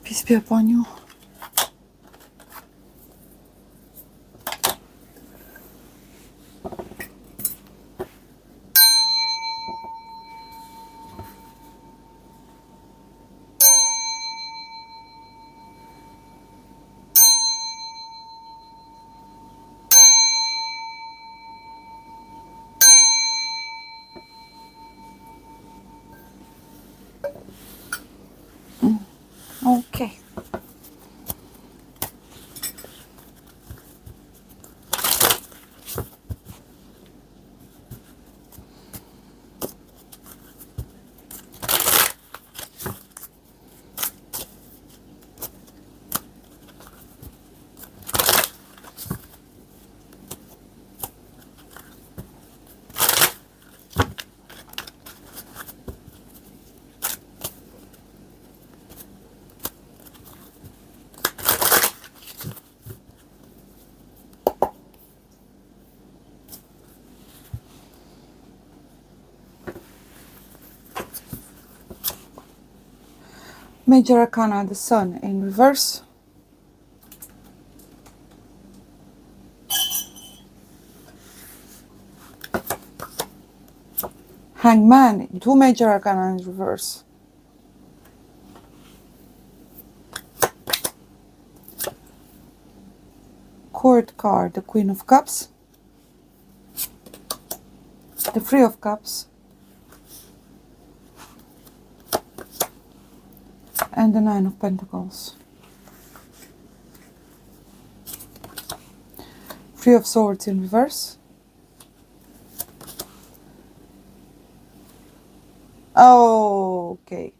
Peace be upon you. Okay. Major Arcana, the Sun in reverse. Hangman, 2 Major Arcana in reverse. Court card, the Queen of Cups. The Three of Cups. And the Nine of Pentacles. Three of Swords in reverse. Okay.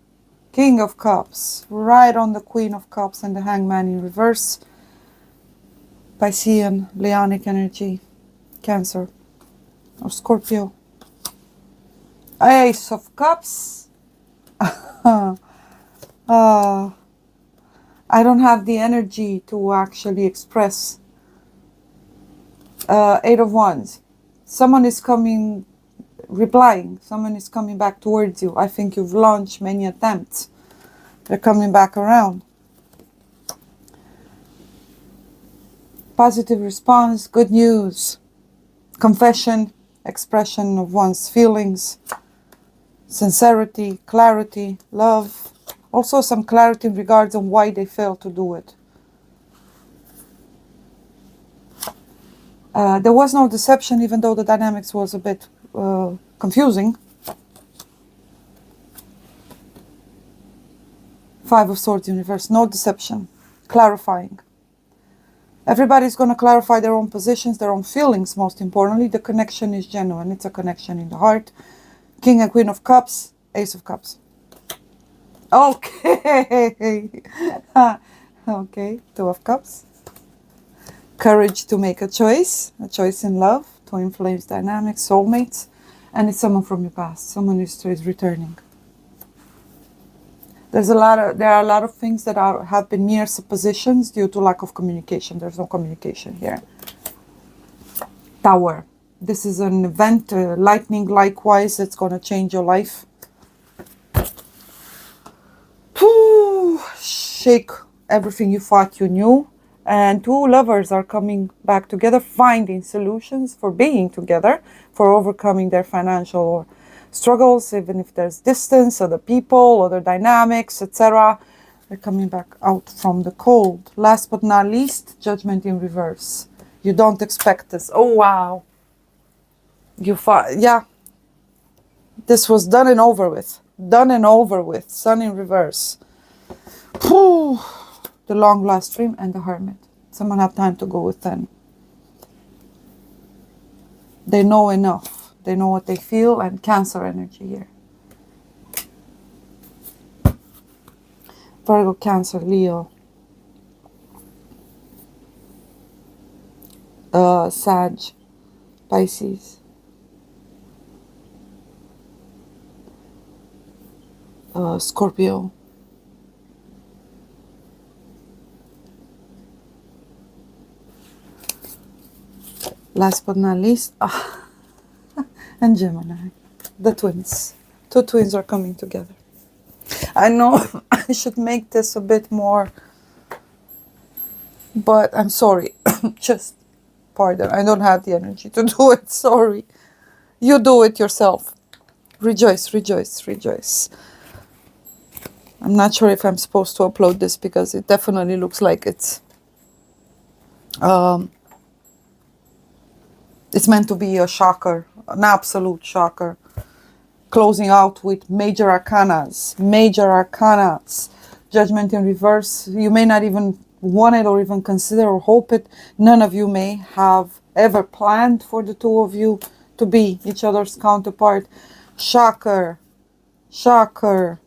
King of Cups. Right on the Queen of Cups and the Hangman in reverse. Piscean, Leonic energy. Cancer. Or Scorpio. Ace of Cups. I don't have the energy to actually express. Eight of Wands. Someone is coming, replying. Someone is coming back towards you. I think you've launched many attempts. They're coming back around. Positive response, good news. Confession, expression of one's feelings. Sincerity, clarity, love. Also some clarity in regards on why they failed to do it. There was no deception, even though the dynamics was a bit confusing. Five of Swords in reverse, no deception, clarifying. Everybody's going to clarify their own positions, their own feelings, most importantly. The connection is genuine. It's a connection in the heart. King and Queen of Cups, Ace of Cups. Okay. Okay, Two of Cups. Courage to make a choice in love, twin flames dynamics, soulmates, and it's someone from your past. Someone is returning. There are a lot of things that have been mere suppositions due to lack of communication. There's no communication here. Tower. This is an event, lightning likewise, that's going to change your life. Shake everything you thought you knew. And two lovers are coming back together, finding solutions for being together, for overcoming their financial struggles, even if there's distance, other people, other dynamics, etc. They're coming back out from the cold. Last but not least, Judgment in reverse. You don't expect this. Oh, wow. Yeah. This was done and over with. Done and over with. Sun in reverse. Whew. The long last dream and the Hermit. Someone had time to go within. They know enough. They know what they feel, and Cancer energy here. Virgo, Cancer, Leo. Sag, Pisces. Scorpio. Last but not least, and Gemini, the twins. Two twins are coming together. I know I should make this a bit more, but I'm sorry. Just pardon, I don't have the energy to do it. Sorry. You do it yourself. Rejoice, rejoice, rejoice. I'm not sure if I'm supposed to upload this because it definitely looks like it's meant to be a shocker, an absolute shocker. Closing out with major arcanas, judgment in reverse. You may not even want it or even consider or hope it. None of you may have ever planned for the two of you to be each other's counterpart. Shocker, shocker,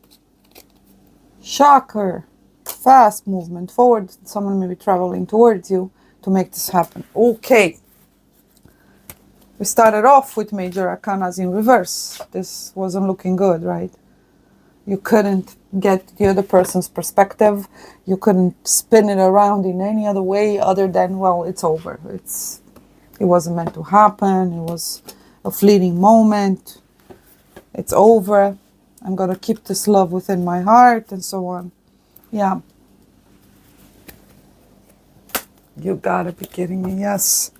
shocker. Fast movement forward. Someone may be traveling towards you to make this happen. Okay. We started off with major arcanas in reverse. This wasn't looking good, right? You couldn't get the other person's perspective. You couldn't spin it around in any other way other than, well, it's over. It wasn't meant to happen. It was a fleeting moment. It's over. I'm going to keep this love within my heart and so on. Yeah. You gotta be kidding me. Yes.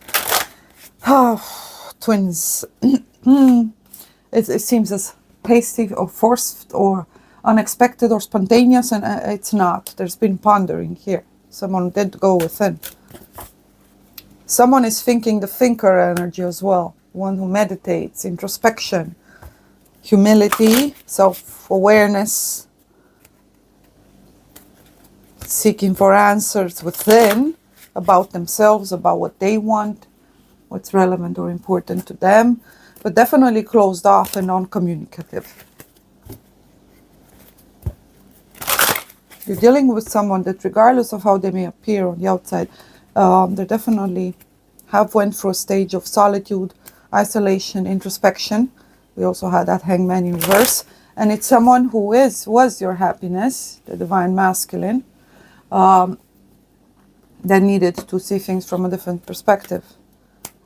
Oh. Twins. It seems as hasty or forced or unexpected or spontaneous, and it's not. There's been pondering here. Someone did go within. Someone is thinking the thinker energy as well. One who meditates, introspection, humility, self-awareness, seeking for answers within about themselves, about what they want, what's relevant or important to them, but definitely closed off and non-communicative. You're dealing with someone that, regardless of how they may appear on the outside, they definitely have went through a stage of solitude, isolation, introspection. We also had that hangman in reverse. And it's someone who was your happiness, the divine masculine, that needed to see things from a different perspective.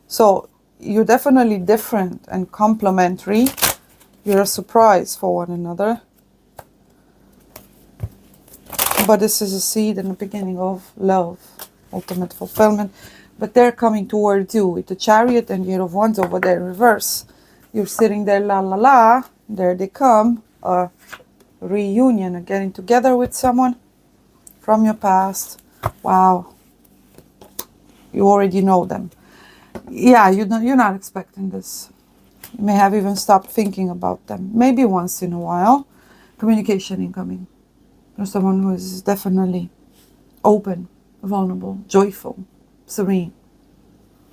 So you're definitely different and complementary. You're a surprise for one another. But this is a seed and the beginning of love, ultimate fulfillment. But they're coming towards you with the Chariot and the Eight of Wands over there in reverse. You're sitting there, la la la. There they come. A reunion, a getting together with someone from your past. Wow. You already know them. Yeah, you're not expecting this. You may have even stopped thinking about them. Maybe once in a while. Communication incoming. There's someone who is definitely open, vulnerable, joyful, serene,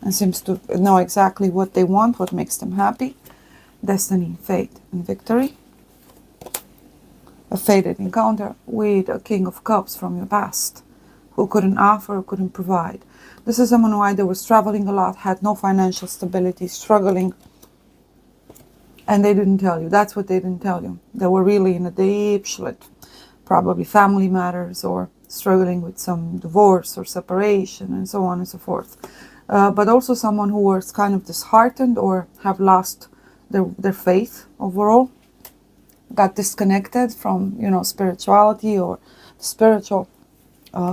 and seems to know exactly what they want, what makes them happy. Destiny, fate, and victory. A fated encounter with a King of Cups from your past, who couldn't offer, who couldn't provide. This is someone who either was traveling a lot, had no financial stability, struggling, and they didn't tell you. That's what they didn't tell you. They were really in a deep shlit. Probably family matters or struggling with some divorce or separation and so on and so forth. But also someone who was kind of disheartened or have lost their faith overall, got disconnected from, spirituality or spiritual,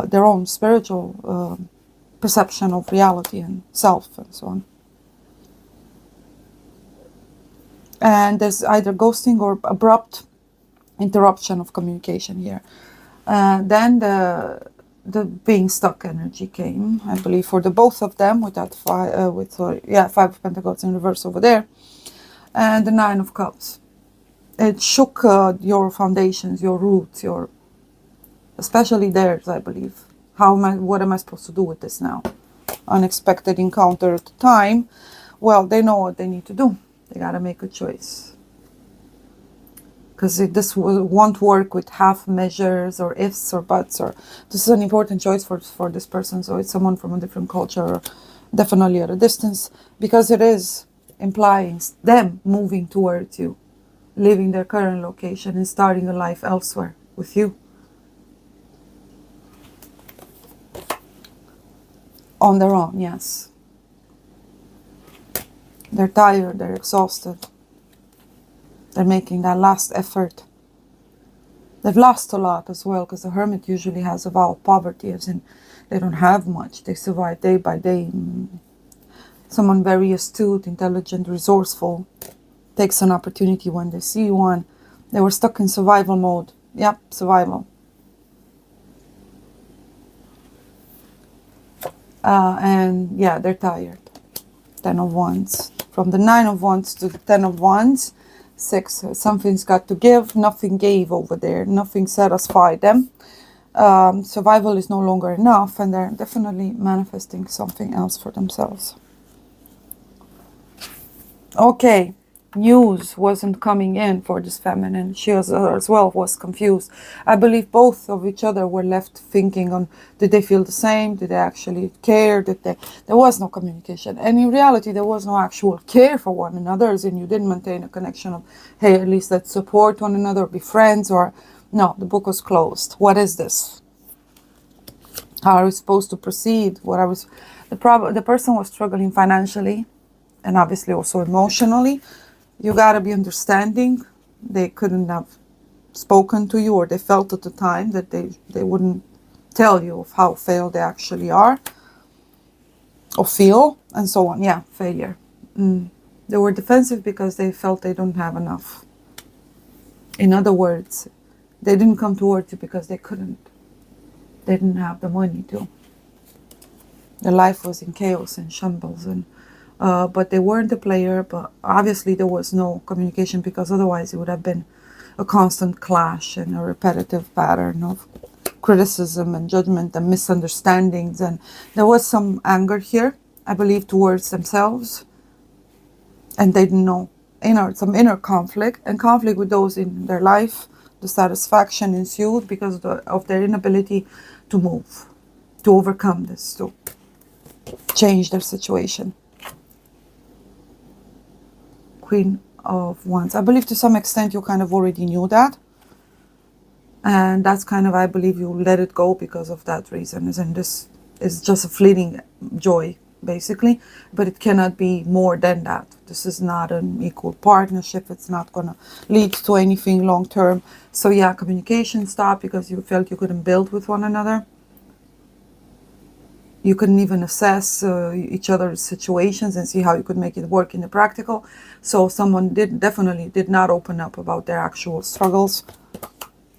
their own spiritual perception of reality and self and so on. And there's either ghosting or abrupt interruption of communication here. Then the being stuck energy came, I believe, for the both of them with that Five of Pentacles in reverse over there, and the Nine of Cups. It shook your foundations, your roots, especially theirs, I believe. What am I supposed to do with this now? Unexpected encounter at the time. Well, they know what they need to do. They gotta make a choice. Because this won't work with half measures or ifs or buts. Or this is an important choice for this person. So it's someone from a different culture, or definitely at a distance, because it is implying them moving towards you, leaving their current location and starting a life elsewhere with you. On their own, yes. They're tired, they're exhausted. They're making that last effort. They've lost a lot as well, because the hermit usually has a vow of poverty, as in they don't have much. They survive day by day. Someone very astute, intelligent, resourceful takes an opportunity when they see one. They were stuck in survival mode. Yep, survival. And yeah, they're tired. 10 of Wands. From the 9 of Wands to the 10 of Wands. 6, something's got to give. Nothing gave over there. Nothing satisfied them. Survival is no longer enough, and they're definitely manifesting something else for themselves. Okay, news wasn't coming in for this feminine. She was, as well was confused. I believe both of each other were left thinking on, did they feel the same? Did they actually care? There was no communication. And in reality, there was no actual care for one another, as in you didn't maintain a connection of, hey, at least let's support one another, be friends, or no, the book was closed. What is this? How are we supposed to proceed? The person was struggling financially, and obviously also emotionally. You gotta be understanding. They couldn't have spoken to you, or they felt at the time that they wouldn't tell you of how failed they actually are or feel, and so on. Yeah, failure. They were defensive because they felt they don't have enough. In other words, they didn't come towards you because they couldn't. They didn't have the money to. Their life was in chaos and shambles, and but they weren't a player. But obviously there was no communication, because otherwise it would have been a constant clash and a repetitive pattern of criticism and judgment and misunderstandings. And there was some anger here, I believe, towards themselves, and they didn't know. Some inner conflict, and conflict with those in their life. Dissatisfaction ensued because of their inability to move, to overcome this, to change their situation. Queen of Wands. I believe to some extent you kind of already knew that. And that's kind of, I believe you let it go because of that reason. And this is just a fleeting joy, basically. But it cannot be more than that. This is not an equal partnership. It's not going to lead to anything long term. So yeah, communication stopped because you felt you couldn't build with one another. You couldn't even assess each other's situations and see how you could make it work in the practical. So someone definitely did not open up about their actual struggles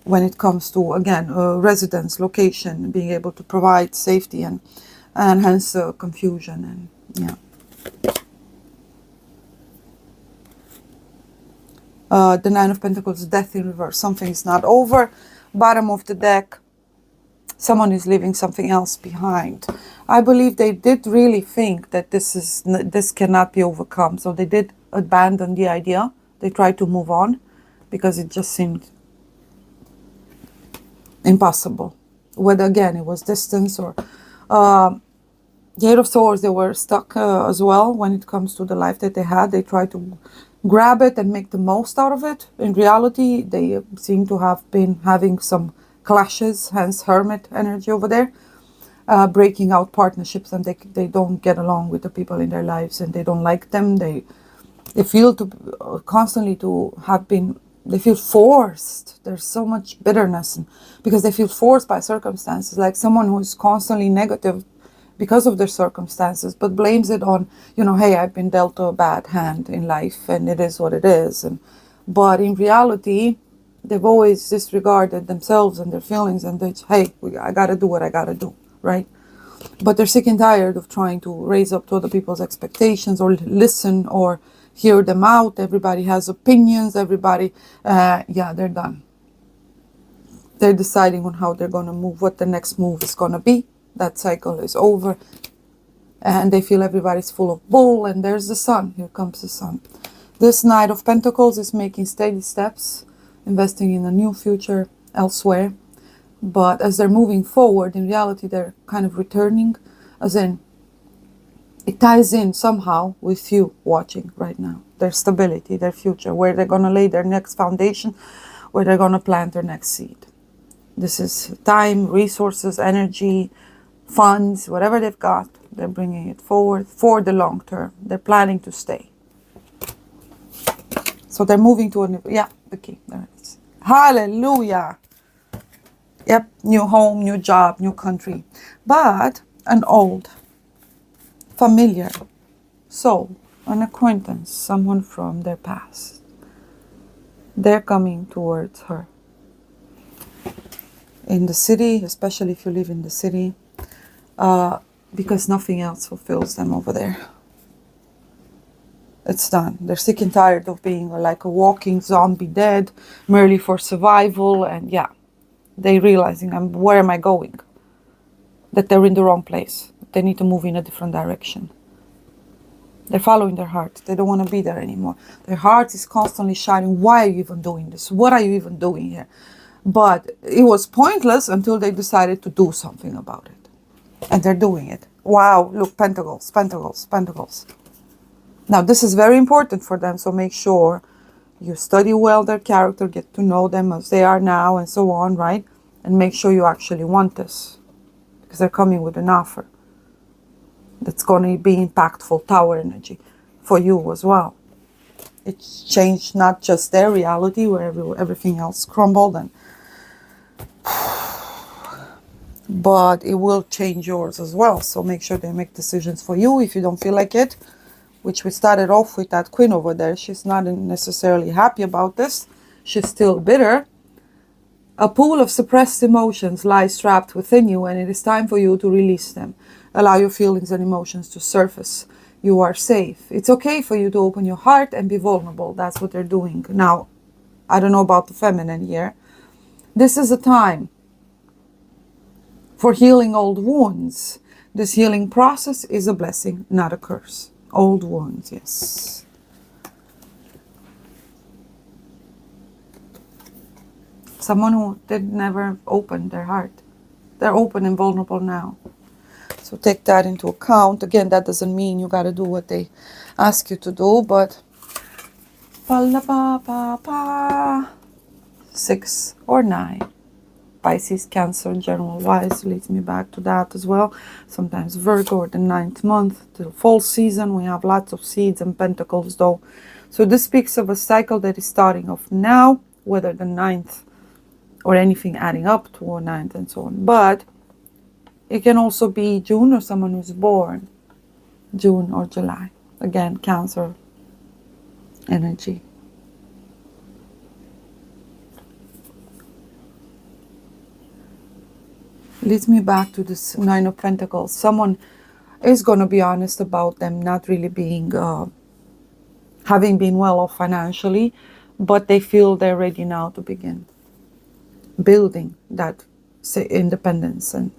when it comes to, again, residence, location, being able to provide safety, and hence confusion. And yeah. The 9 of Pentacles, death in reverse. Something is not over. Bottom of the deck. Someone is leaving something else behind. I believe they did really think that this cannot be overcome. So they did abandon the idea. They tried to move on because it just seemed impossible. Whether, again, it was distance or... the 8 of Swords, they were stuck as well when it comes to the life that they had. They tried to grab it and make the most out of it. In reality, they seem to have been having some clashes, hence hermit energy over there, breaking out partnerships, and they don't get along with the people in their lives, and they don't like them. They feel constantly to have been, they feel forced. There's so much bitterness because they feel forced by circumstances, like someone who is constantly negative because of their circumstances, but blames it on, hey, I've been dealt a bad hand in life and it is what it is. But in reality, they've always disregarded themselves and their feelings, and hey, I gotta do what I gotta do, right? But they're sick and tired of trying to raise up to other people's expectations or listen or hear them out. Everybody has opinions, everybody, they're done. They're deciding on how they're gonna move, what the next move is gonna be. That cycle is over, and they feel everybody's full of bull. And there's the sun. Here comes the sun. This Knight of Pentacles is making steady steps, investing in a new future elsewhere. But as they're moving forward, in reality, they're kind of returning, as in it ties in somehow with you watching right now. Their stability, their future, where they're going to lay their next foundation, where they're going to plant their next seed. This is time, resources, energy, funds, whatever they've got, they're bringing it forward for the long term. They're planning to stay. So they're moving to the key. There it is. Hallelujah. Yep, new home, new job, new country. But an old, familiar soul, an acquaintance, someone from their past, they're coming towards her. In the city, especially if you live in the city, because nothing else fulfills them over there. It's done. They're sick and tired of being like a walking zombie dead, merely for survival. And yeah, they realizing, where am I going? That they're in the wrong place. They need to move in a different direction. They're following their heart. They don't want to be there anymore. Their heart is constantly shouting, why are you even doing this? What are you even doing here? But it was pointless until they decided to do something about it. And they're doing it. Wow, look, pentacles, pentacles, pentacles. Now, this is very important for them, so make sure you study well their character, get to know them as they are now, and so on, right? And make sure you actually want this, because they're coming with an offer that's going to be impactful, tower energy, for you as well. It's changed not just their reality, where everything else crumbled, but it will change yours as well. So make sure they make decisions for you if you don't feel like it. Which we started off with that queen over there. She's not necessarily happy about this. She's still bitter. A pool of suppressed emotions lies trapped within you, and it is time for you to release them. Allow your feelings and emotions to surface. You are safe. It's okay for you to open your heart and be vulnerable. That's what they're doing. Now, I don't know about the feminine here. This is a time for healing old wounds. This healing process is a blessing, not a curse. Old wounds, yes. Someone who did never open their heart. They're open and vulnerable now. So take that into account. Again, that doesn't mean you got to do what they ask you to do, but 6 or 9. Pisces, Cancer, general wise, leads me back to that as well. Sometimes Virgo, or the 9th month, the fall season, we have lots of seeds and pentacles though. So this speaks of a cycle that is starting off now, whether the 9th or anything adding up to a 9th and so on. But it can also be June, or someone who's born June or July. Again, Cancer energy. Leads me back to this 9 of Pentacles. Someone is going to be honest about them not really being, having been well off financially, but they feel they're ready now to begin building that, say, independence, and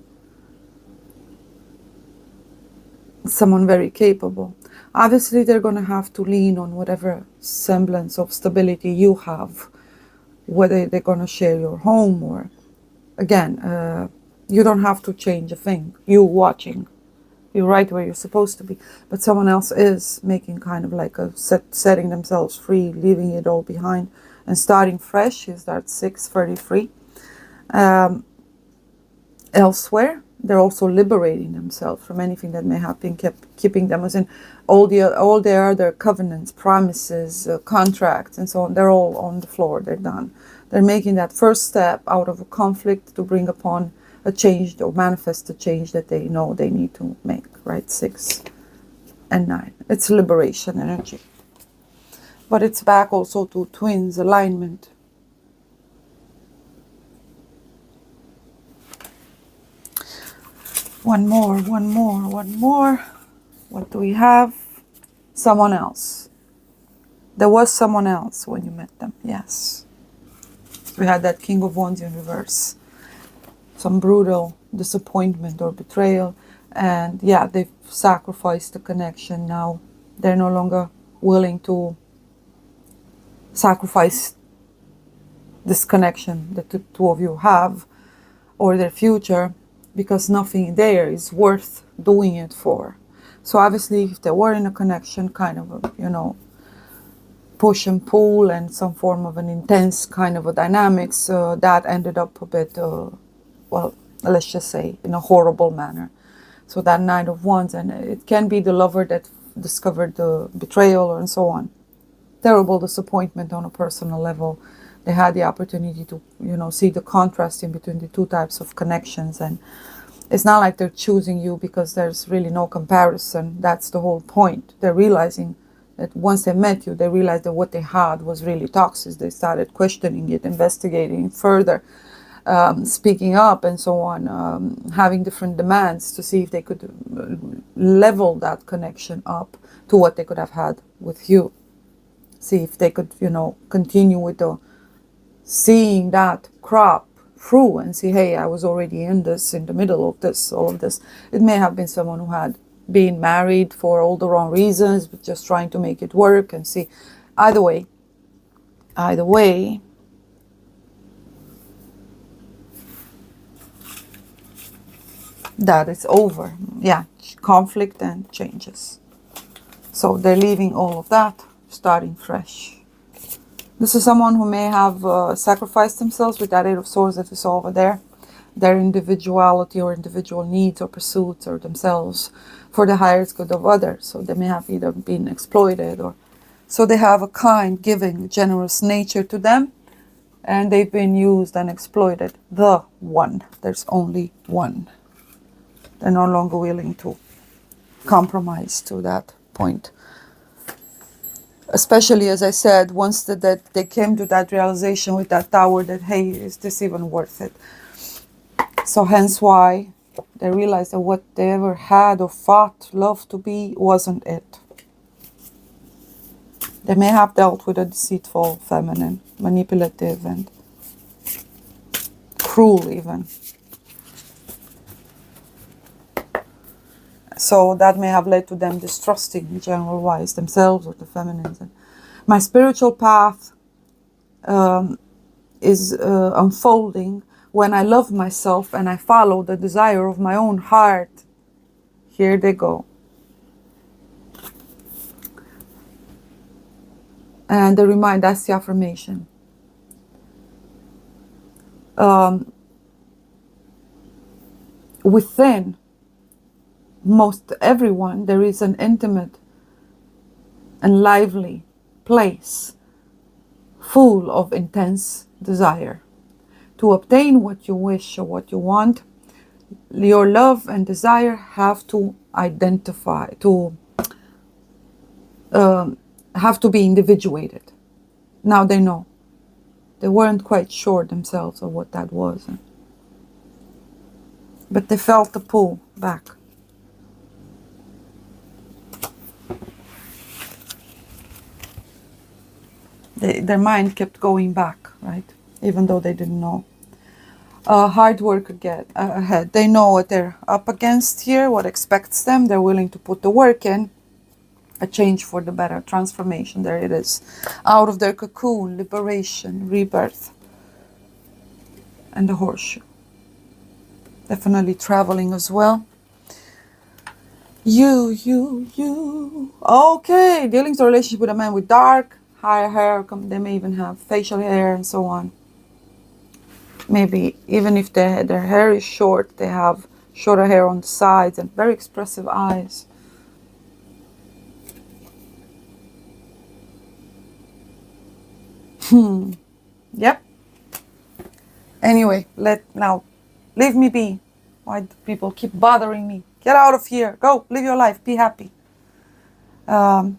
someone very capable. Obviously, they're going to have to lean on whatever semblance of stability you have, whether they're going to share your home or, again, you don't have to change a thing. You watching. You're right where you're supposed to be. But someone else is making kind of like a setting themselves free, leaving it all behind and starting fresh. Is that 6:33. Elsewhere, they're also liberating themselves from anything that may have been keeping them, as in all their other covenants, promises, contracts, and so on. They're all on the floor. They're done. They're making that first step out of a conflict to bring upon a change, or manifest a change that they know they need to make, right? 6 and 9. It's liberation energy. But it's back also to twins, alignment. One more. What do we have? Someone else. There was someone else when you met them, yes. We had that King of Wands in reverse. Some brutal disappointment or betrayal, and yeah, they've sacrificed the connection. Now they're no longer willing to sacrifice this connection that the two of you have, or their future, because nothing there is worth doing it for. So obviously, if they were in a connection, kind of a, push and pull and some form of an intense kind of a dynamics, that ended up a bit well, let's just say, in a horrible manner. So that 9 of Wands, and it can be the lover that discovered the betrayal and so on. Terrible disappointment on a personal level. they had the opportunity to, see the contrast in between the two types of connections. And it's not like they're choosing you because there's really no comparison. That's the whole point. They're realizing that once they met you, they realized that what they had was really toxic. They started questioning it, investigating further, speaking up and so on, having different demands to see if they could level that connection up to what they could have had with you. See if they could, continue with the seeing that crop through and see, hey, I was already in the middle of this, all of this. It may have been someone who had been married for all the wrong reasons, but just trying to make it work and see. Either way, that is over. Yeah, conflict and changes. So they're leaving all of that, starting fresh. This is someone who may have sacrificed themselves with that Eight of Swords that we saw over there, their individuality or individual needs or pursuits or themselves for the highest good of others. So they may have either been exploited or so they have a kind, giving, generous nature to them, and they've been used and exploited. The one. There's only one. They're no longer willing to compromise to that point. Especially, as I said, once that they came to that realization with that tower that, hey, is this even worth it? So hence why they realized that what they ever had or thought love to be wasn't it. They may have dealt with a deceitful, feminine, manipulative, and cruel even. So that may have led to them distrusting in general wise themselves or the feminines. And my spiritual path is unfolding when I love myself and I follow the desire of my own heart. Here they go. And they remind, that's the affirmation. Within most everyone, there is an intimate and lively place full of intense desire. To obtain what you wish or what you want, your love and desire have to identify, have to be individuated. Now they know. They weren't quite sure themselves of what that was. But they felt the pull back. Their mind kept going back, right? Even though they didn't know. Hard work ahead. They know what they're up against here, what expects them. They're willing to put the work in. A change for the better, transformation. There it is. Out of their cocoon, liberation, rebirth. And the horseshoe. Definitely traveling as well. You. Okay, dealings or relationship with a man with dark, higher hair. They may even have facial hair and so on. Maybe even if their hair is short, they have shorter hair on the sides and very expressive eyes. Yep. Anyway, now leave me be. Why do people keep bothering me? Get out of here. Go, live your life. Be happy. I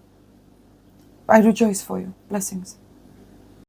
rejoice for you. Blessings.